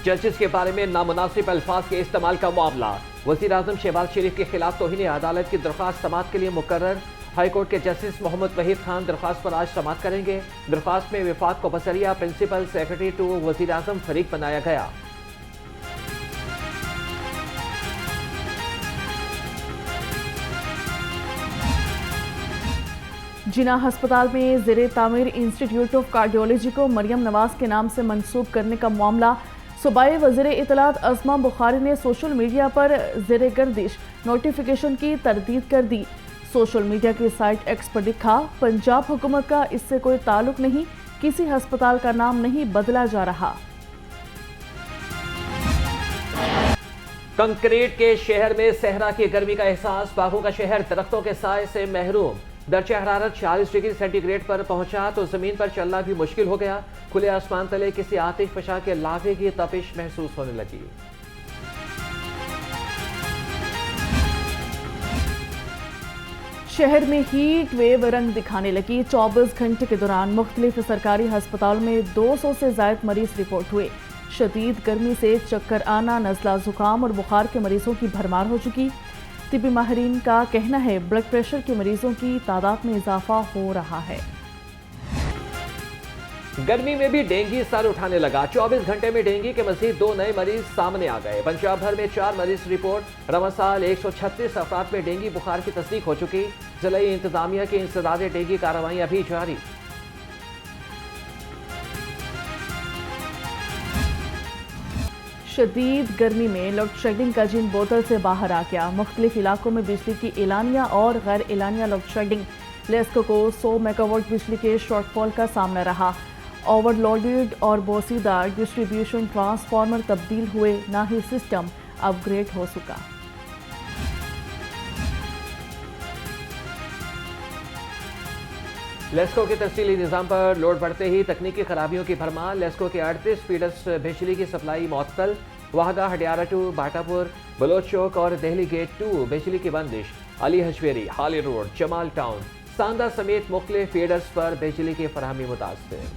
Justice के बारे में नामुनासिब अल्फाज के इस्तेमाल का मामला। वज़ीर आज़म शहबाज शरीफ के खिलाफ तौहीन अदालत की दरख्वास्त समाअत के लिए मुकर्रर। हाईकोर्ट के जस्टिस मोहम्मद वहीद खान दरख्वास्त पर आज समाअत करेंगे। दरख्वास्त में विफाक को बसरिया प्रिंसिपल सेक्रेटरी टू वज़ीर आज़म फरीक बनाया गया। जिना अस्पताल में ज़ेरे तामीर इंस्टीट्यूट ऑफ कार्डियोलॉजी को मरियम नवाज के नाम से मंसूब करने का मामला। सूबाई वज़ीर इत्तलात अज़मा बुखारी ने सोशल मीडिया पर ज़ेरे गर्दिश नोटिफिकेशन की तरदीद कर दी। सोशल मीडिया की साइट एक्स पर लिखा, पंजाब हुकूमत का इससे कोई ताल्लुक नहीं, किसी अस्पताल का नाम नहीं बदला जा रहा। कंक्रीट के शहर में सहरा की गर्मी का एहसास। बागों का शहर दरख्तों के साए से महरूम। दर्जा हरारत 40 डिग्री सेंटीग्रेड पर पहुंचा तो जमीन पर चलना भी मुश्किल हो गया। खुले आसमान तले किसी आतिश फशा के लावे की तपिश महसूस होने लगी। शहर में हीट वेव रंग दिखाने लगी। 24 घंटे के दौरान मुख्तलिफ सरकारी अस्पतालों में 200 से ज्यादा मरीज रिपोर्ट हुए। शदीद गर्मी से चक्कर आना, नज़ला, जुकाम और बुखार के मरीजों की भरमार हो चुकी। तिब्बी माहिरीन का कहना है ब्लड प्रेशर के मरीजों की तादाद में इजाफा हो रहा है। गर्मी में भी डेंगू सर उठाने लगा। 24 घंटे में डेंगू के मजीद 2 नए मरीज सामने आ गए। पंजाब भर में 4 मरीज रिपोर्ट। रवा साल 136 अफराद में डेंगू बुखार की तस्दीक हो चुकी। जिलाई इंतजामिया की इंसदाद डेंगू कार्रवाइयां भी जारी। शदीद गर्मी में लोड शेडिंग का जिन बोतल से बाहर आ गया। मुख्तलिफ इलाकों में बिजली की एलानिया और गैर एलानिया लोड शेडिंग। लेस्को को 100 मेगावाट बिजली के शॉर्टफॉल का सामना रहा। ओवरलोडेड और बोसीदा डिस्ट्रीब्यूशन ट्रांसफार्मर तब्दील हुए, ना ही सिस्टम अपग्रेड हो सका। लेस्को के तफसीली निज़ाम पर लोड बढ़ते ही तकनीकी खराबियों की भरमार। लेस्को के 38 फीडर्स बिजली की सप्लाई मुअत्तल। वाहदा, हडियारा टू बाटापुर, बलोच चौक और दहली गेट 2 बिजली की बंदिश। अली हशवेरी, हाली रोड, जमाल टाउन, सांदा समेत मुख्तलिफ फीडर्स पर बिजली की फराहमी मुतासर।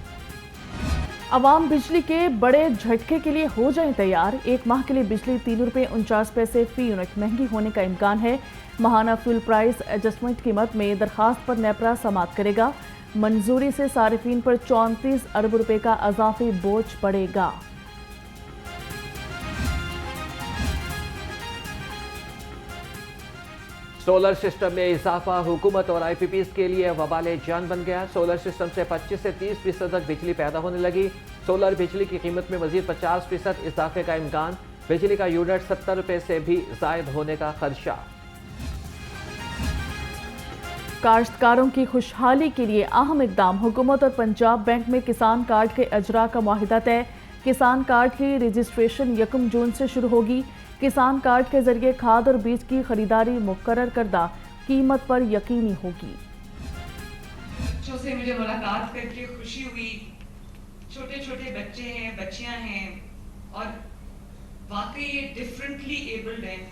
अवाम बिजली के बड़े झटके के लिए हो जाएं तैयार। एक माह के लिए बिजली 3 रुपये 49 पैसे फी यूनिट महंगी होने का इम्कान है। माहाना फ्यूल प्राइस एडजस्टमेंट कीमत में दरखास्त पर नेपरा समाअत करेगा। मंजूरी से सारिफीन पर 34 अरब रुपए का अजाफी बोझ पड़ेगा। सोलर सिस्टम में इजाफा हुकूमत और IPPs के लिए वबाले जान बन गया। सोलर सिस्टम से 25 से 30% तक बिजली पैदा होने लगी। सोलर बिजली की कीमत में मजीद 50% इजाफे का इम्कान। बिजली का यूनिट 70 रुपए से भी जायद होने का खदशा। काश्तकारों की खुशहाली के लिए अहम इकदाम। हुकूमत और पंजाब बैंक में किसान कार्ड के अजरा का मुआहिदा तय। किसान कार्ड की रजिस्ट्रेशन 1 जून से शुरू होगी। किसान कार्ड के जरिए खाद और बीज की खरीदारी मुकर्रर करदा कीमत पर यकीनी होगी। बच्चों से मुझे मुलाकात करके खुशी हुई। छोटे छोटे बच्चे हैं, बच्चियां हैं और वाकई ये डिफरेंटली एबल्ड हैं।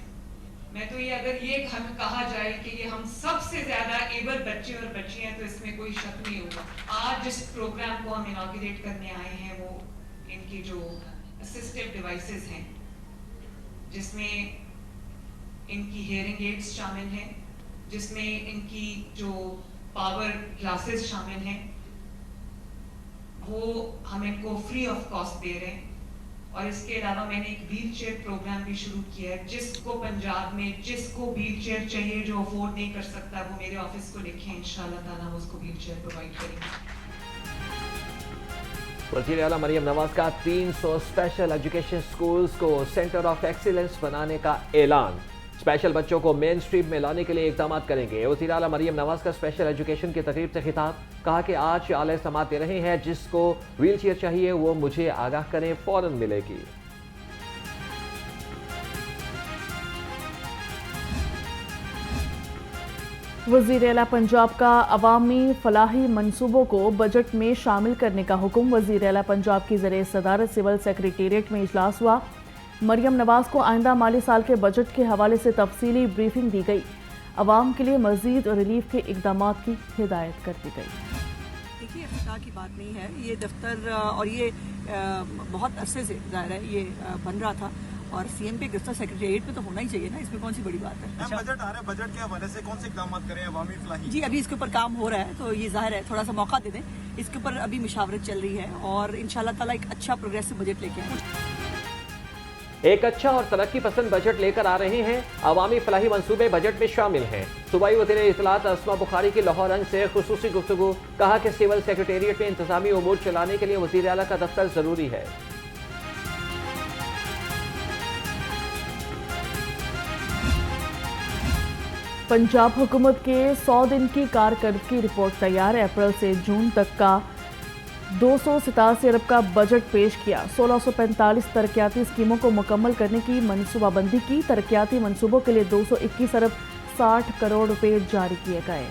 मैं तो ये अगर ये कहा जाए कि ये हम सबसे ज्यादा एबल बच्चे और बच्चियां, तो इसमें कोई शक नहीं होगा। आज जिस प्रोग्राम को हम इनॉग्रेट करने आए हैं वो इनकी जो असिस्टिव डिवाइसेस हैं, जिसमें इनकी हियरिंग एड्स शामिल हैं, जिसमें इनकी जो पावर ग्लासेस शामिल हैं, वो हम इनको फ्री ऑफ कॉस्ट दे रहे हैं। और इसके अलावा मैंने एक व्हील चेयर प्रोग्राम भी शुरू किया है। जिसको पंजाब में जिसको व्हील चेयर चाहिए, जो अफोर्ड नहीं कर सकता, वो मेरे ऑफिस को लिखें, इंशाल्लाह ताला हम उसको व्हील चेयर प्रोवाइड करेंगे। वज़ीर आला मरियम नवाज का 300 स्पेशल एजुकेशन स्कूल्स को सेंटर ऑफ एक्सीलेंस बनाने का ऐलान। स्पेशल बच्चों को मेन स्ट्रीम में लाने के लिए इक़दाम करेंगे। वज़ीर आला मरियम नवाज का स्पेशल एजुकेशन की तकरीब से खिताब। कहा कि आज आले समात दे रहे हैं, जिसको व्हील चेयर चाहिए वो मुझे आगाह करें, फौरन मिलेगी। वज़ीर आला पंजाब का अवामी फलाही मंसूबों को बजट में शामिल करने का हुक्म। वज़ीर आला पंजाब की ज़रिए सदारत सिविल सेक्रेटेरिएट में इजलास हुआ। मरियम नवाज को आइंदा माली साल के बजट के हवाले से तफसीली ब्रीफिंग दी गई। अवाम के लिए मजीद रिलीफ के इकदाम की हिदायत कर दी गई। देखिए, इफ्तिताह की बात नहीं है, ये दफ्तर और ये बहुत अरसे से ज़ाहिर है ये बन रहा था और सीएम के गिरफ्तार सेक्रेटेरिएट में तो होना ही चाहिए ना, इसमें कौन सी बड़ी बात है। अच्छा। बजट आ रहा है, बजट के हवाले से कौन से इक़दाम करें अवामी फलाही? जी अभी इसके ऊपर काम हो रहा है, तो ये जाहिर है थोड़ा सा मौका दे दें, इसके ऊपर अभी मुशावरत चल रही है और इंशाल्लाह ताला एक अच्छा प्रोग्रेसिव बजट लेके आए। एक अच्छा और तरक्की पसंद बजट लेकर आ रहे हैं। अवामी फलाही मंसूबे बजट में शामिल हैं। सूबाई वज़ीर इत्तलात अस्मा बुखारी की लाहौर अंज से खुसूसी गुफ्तगू, कहा कि सिविल सेक्रेटेरिएट में इंतजामी उमूर चलाने के लिए वज़ीर आला का दफ्तर जरूरी है। पंजाब हुकूमत के 100 दिन की कारकर्दगी रिपोर्ट तैयार। अप्रैल से जून तक का 287 अरब का बजट पेश किया। 1645 तरक्याती स्कीमों को मुकम्मल करने की मनसूबाबंदी की। तरक्याती मनसूबों के लिए 221 अरब 60 करोड़ रुपए जारी किए गए।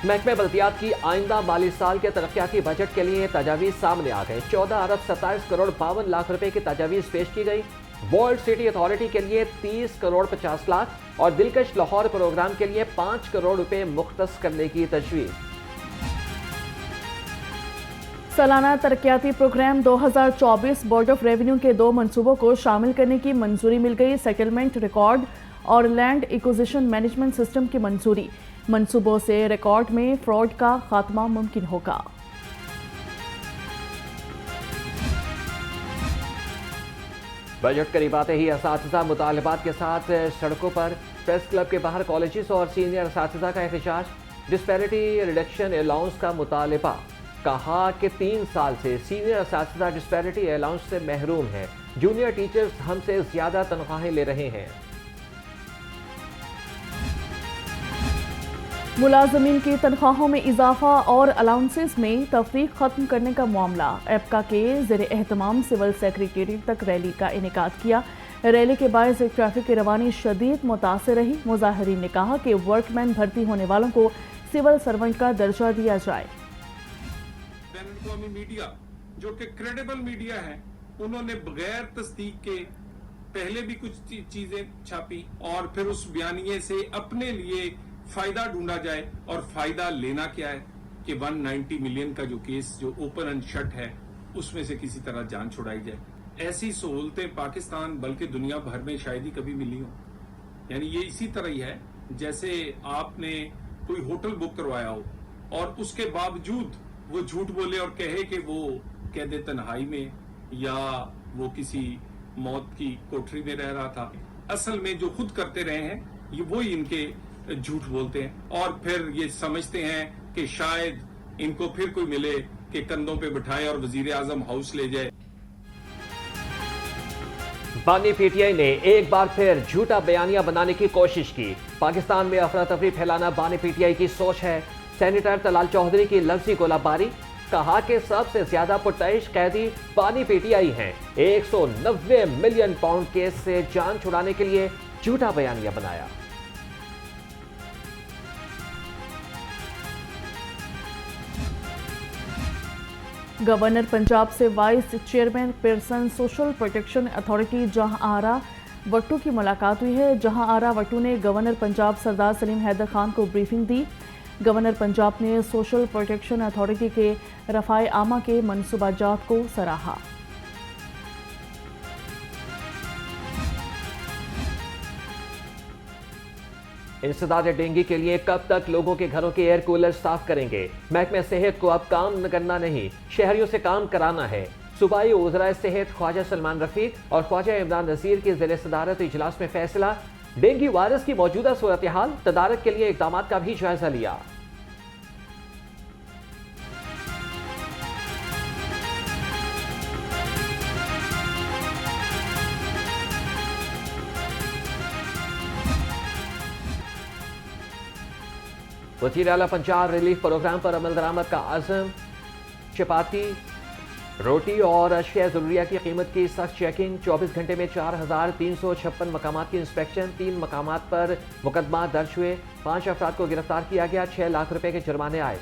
महकमे बल्दियात की आइंदा माली साल के तरक्याती बजट के लिए तजावीज़ सामने आ गए। 14 अरब 27 करोड़ 52 लाख रुपए की तजावीज़ पेश की गई। वर्ल्ड सिटी अथॉरिटी के लिए 30 करोड़ 50 लाख और दिलकश लाहौर प्रोग्राम के लिए 5 करोड़ रुपए मुख्तस करने की तजवीज़। सालाना तरक्याती प्रोग्राम 2024 बोर्ड ऑफ रेवेन्यू के 2 मंसूबों को शामिल करने की मंजूरी मिल गई। सेटलमेंट रिकॉर्ड और लैंड एक्विजिशन मैनेजमेंट सिस्टम की मंजूरी। मंसूबों से रिकॉर्ड में फ्रॉड का खात्मा मुमकिन होगा। बजट करीब आते ही असातिज़ा मुतालबात के साथ सड़कों पर। प्रेस क्लब के बाहर कॉलेजेस और सीनियर असातिज़ा का एहतजाज। डिस्पैरिटी रिडक्शन अलाउंस का मुतालबा। कहा कि 3 साल से सीनियर असातिज़ा डिस्पैरिटी अलाउंस से महरूम हैं। जूनियर टीचर्स हमसे ज्यादा तनख्वाहें ले रहे हैं। मुलाजमीन की तनख्वाहों में इजाफा और अलाउंसेस में तफरीक खत्म करने का मामला। एप्का के ज़ेरे एहतमाम सिविल सेक्रेटेरिएट तक रैली का इनेकाद किया। रैली के बायस ट्रैफिक की रवानी शदीद मुतासर रही। मुजाहिरीन ने कहा कि वर्कमैन भर्ती होने वालों को सिविल सर्वेंट का दर्जा दिया जाए। मीडिया जो कि क्रेडिबल मीडिया है, उन्होंने बगैर तस्दीक के पहले भी कुछ चीजें छापी और फिर उस बयानिए से अपने लिए फायदा ढूंढा जाए। और फायदा लेना क्या है कि 190 मिलियन का जो केस जो ओपन एंड शट है उसमें से किसी तरह जान छुड़ाई जाए। ऐसी सहूलतें पाकिस्तान बल्कि दुनिया भर में शायद ही कभी मिली हो। यानी ये इसी तरह ही है जैसे आपने कोई होटल बुक करवाया हो और उसके बावजूद वो झूठ बोले और कहे कि वो कैद तन्हाई में या वो किसी मौत की कोठरी में रह रहा था। असल में जो खुद करते रहे हैं ये वही इनके झूठ बोलते हैं और फिर ये समझते हैं कि शायद इनको फिर कोई मिले कि कंधों पे बिठाए और वजीर आजम हाउस ले जाए। बानी पीटीआई ने एक बार फिर झूठा बयानिया बनाने की कोशिश की। पाकिस्तान में अफरा तफरी फैलाना बानी पीटीआई की सोच है। सेनेटर तलाल चौधरी की लफ्जी गोलाबारी। कहा कि सबसे ज्यादा पुरतइश कैदी बानी पीटीआई हैं। 190 मिलियन पाउंड केस से जान छुड़ाने के लिए झूठा बयानिया बनाया। गवर्नर पंजाब से vice chairman person social protection authority जहां आरा वट्टू की मुलाकात हुई है। जहां आरा वट्टू ने गवर्नर पंजाब सरदार सलीम हैदर खान को ब्रीफिंग दी। गवर्नर पंजाब ने सोशल प्रोटेक्शन अथॉरिटी के रफ़ाए आमा के मनसूबाजात को सराहा। इंसदाद डेंगू के लिए कब तक लोगों के घरों के एयर कूलर साफ करेंगे? महकमे सेहत को अब काम करना नहीं, शहरियों से काम कराना है। सूबाई वज़राए सेहत ख्वाजा सलमान रफीक और ख्वाजा इमरान नज़ीर की ज़ेर सदारत इजलास में फैसला। डेंगू वायरस की मौजूदा सूरत हाल, तदारक के लिए इक़दामात का भी जायजा लिया। वज़ीर आला पंजाब रिलीफ प्रोग्राम पर अमल दरामद का आज़म। चपाती, रोटी और अशिया ज़रूरिया की कीमत की सख्त चेकिंग। 24 घंटे में 4356 मकामात की इंस्पेक्शन। 3 मकामात पर मुकदमा दर्ज हुए। 5 अफराद को गिरफ्तार किया गया। 6 लाख रुपए के जुर्माने आए।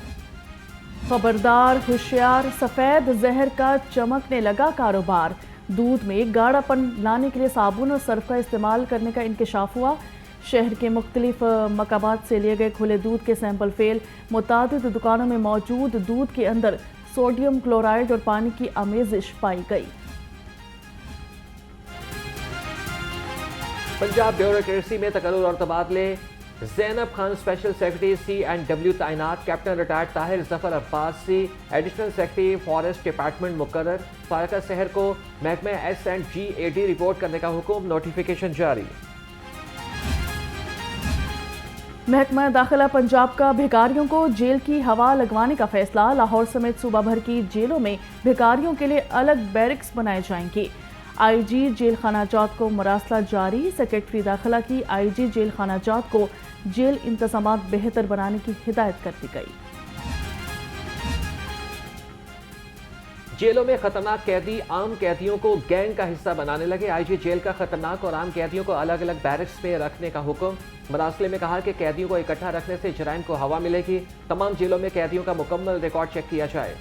खबरदार होशियार, सफेद जहर का चमकने लगा कारोबार। दूध में गाढ़ापन लाने के लिए साबुन और सर्फ का इस्तेमाल करने का इंकशाफ हुआ। शहर के मुख्तलिफ मकामात से लिए गए खुले दूध के सैंपल फेल। मुतादिद दुकानों में मौजूद दूध के अंदर सोडियम क्लोराइड और पानी की आमेजिश पाई गई। पंजाब ब्यूरोक्रेसी में तकर्रुर और तबादले। Zainab Khan special secretary C&W तैनात। Captain retired Tahir Zafar Abbasi additional secretary forest department मुकर्रर। फारिका सहर को महकमे S&GAD रिपोर्ट करने का हुक्म। नोटिफिकेशन जारी। महकमा दाखिला पंजाब का भिखारियों को जेल की हवा लगवाने का फैसला। लाहौर समेत सूबा भर की जेलों में भिखारियों के लिए अलग बैरिक्स बनाए जाएंगे। IG जेल खानाजात को मरासला जारी। सेक्रेटरी दाखिला की IG जेल खानाजात को जेल इंतजामात बेहतर बनाने की हिदायत कर दी गई। जेलों में खतरनाक कैदी आम कैदियों को गैंग का हिस्सा बनाने लगे। IG जेल का खतरनाक और आम कैदियों को अलग अलग बैरिक्स में रखने का हुक्म। मरासले में कहा कि कैदियों को इकट्ठा रखने से जराइम को हवा मिलेगी। तमाम जेलों में कैदियों का मुकम्मल रिकॉर्ड चेक किया जाए।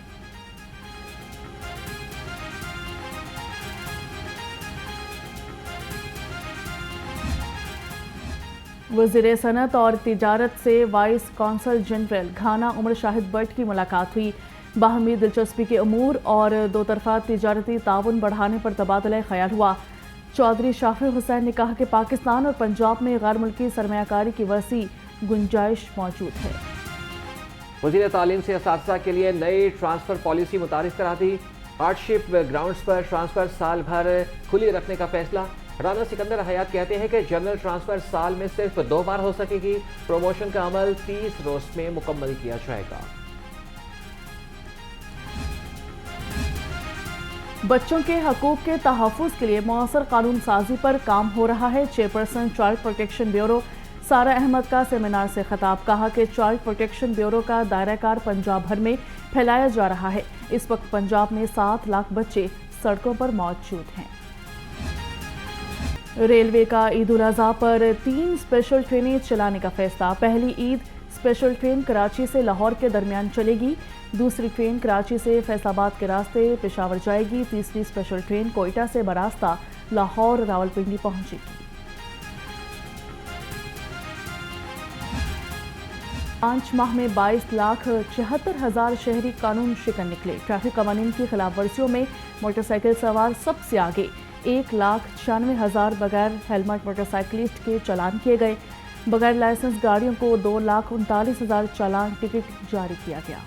वज़ीर सनत और तिजारत से vice consul general Ghana Umar Shahid Butt की मुलाकात हुई। बाहमी दिलचस्पी के अमूर और दो तरफा तिजारती ताउन बढ़ाने पर तबादला ख्याल हुआ। चौधरी शाफी हुसैन ने कहा कि पाकिस्तान और पंजाब में गैर मुल्की सरमायाकारी की वसी गुंजाइश मौजूद है। वज़ीर तालीम से असातिज़ा के लिए नई ट्रांसफ़र पॉलिसी मुतारिफ करा दी। हार्डशिप ग्राउंड्स पर ट्रांसफ़र साल भर खुली रखने का फैसला। राना सिकंदर हयात कहते हैं कि जनरल ट्रांसफ़र साल में सिर्फ 2 बार हो सकेगी। प्रमोशन का अमल 30 रोज में मुकम्मल किया जाएगा। बच्चों के हकूक के तहफ़्फ़ुज़ के लिए मौसर कानून साजी पर काम हो रहा है। चेयरपर्सन चाइल्ड प्रोटेक्शन ब्यूरो सारा अहमद का सेमिनार से खिताब। कहा कि चाइल्ड प्रोटेक्शन ब्यूरो का दायराकार पंजाब भर में फैलाया जा रहा है। इस वक्त पंजाब में 7 लाख बच्चे सड़कों पर मौजूद हैं। रेलवे का ईद उल अज़हा पर 3 स्पेशल ट्रेनें चलाने का फैसला। पहली ईद स्पेशल ट्रेन कराची से लाहौर के दरमियान चलेगी। दूसरी ट्रेन कराची से फैसलाबाद के रास्ते पेशावर जाएगी। तीसरी स्पेशल ट्रेन कोयटा से बरास्ता लाहौर रावलपिंडी पहुंचेगी। 5 माह में 22,76,000 शहरी कानून शिकन निकले। ट्रैफिक कवानीन की खिलाफ वर्जियों में मोटरसाइकिल सवार सबसे आगे। 1,96,000 बगैर हेलमेट मोटरसाइकिलिस्ट के चालान किए गए। बगैर लाइसेंस गाड़ियों को 2,39,000 चालान टिकट जारी किया गया।